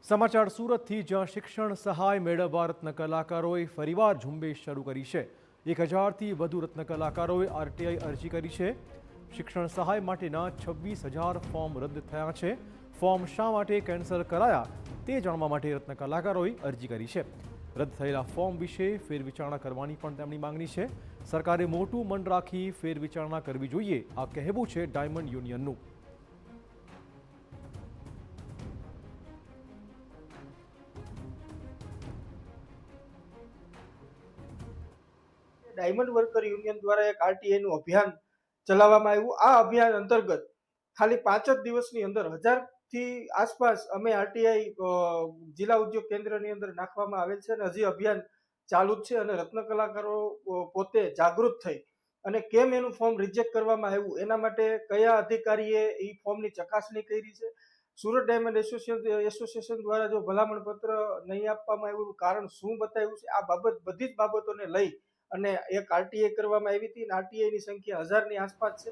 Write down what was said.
સમાચાર સુરતથી, જ્યાં શિક્ષણ સહાય મેળવવા રત્ન કલાકારોએ ફરીવાર ઝુંબેશ શરૂ કરી છે। 1000થી વધુ રત્ન કલાકારોએ આરટીઆઈ અરજી કરી છે। શિક્ષણ સહાય માટેના 26,000 ફોર્મ રદ થયા છે। ફોર્મ શા માટે કેન્સલ કરાયા તે જાણવા માટે રત્ન કલાકારોએ અરજી કરી છે। રદ થયેલા ફોર્મ વિશે ફેરવિચારણા કરવાની પણ તેમની માંગણી છે। સરકારે મોટું મન રાખી ફેરવિચારણા કરવી જોઈએ, આ કહેવું છે ડાયમંડ યુનિયનનું। ડાયમંડ વર્કર યુનિયન દ્વારા એક આરટીઆઈ નું અભિયાન ચલાવવામાં આવ્યું। આ અભિયાન અંતર્ગત ખાલી 5 જ દિવસની અંદર 1000થી આસપાસ અમે આરટીઆઈ જિલ્લા ઉદ્યોગ કેન્દ્રની અંદર નાખવામાં આવેલ છે અને હજી અભિયાન ચાલુ જ છે। અને રત્ન કલાકારો પોતે જાગૃત થઈ અને કેમ એનું ફોર્મ રિજેક્ટ કરવામાં આવ્યું, એના માટે કયા અધિકારીએ એ ફોર્મની ચકાસણી કરી છે, સુરત ડાયમંડ એસોસિએશન દ્વારા જો ભલામણ પત્ર નહીં આપવામાં આવ્યું, કારણ શું બતાવ્યું છે, આ બાબત બધી જ બાબતોને લઈ અને એક આરટીઆઈ કરવામાં આવી હતી। આરટીઆઈ ની સંખ્યા 1000ની આસપાસ છે।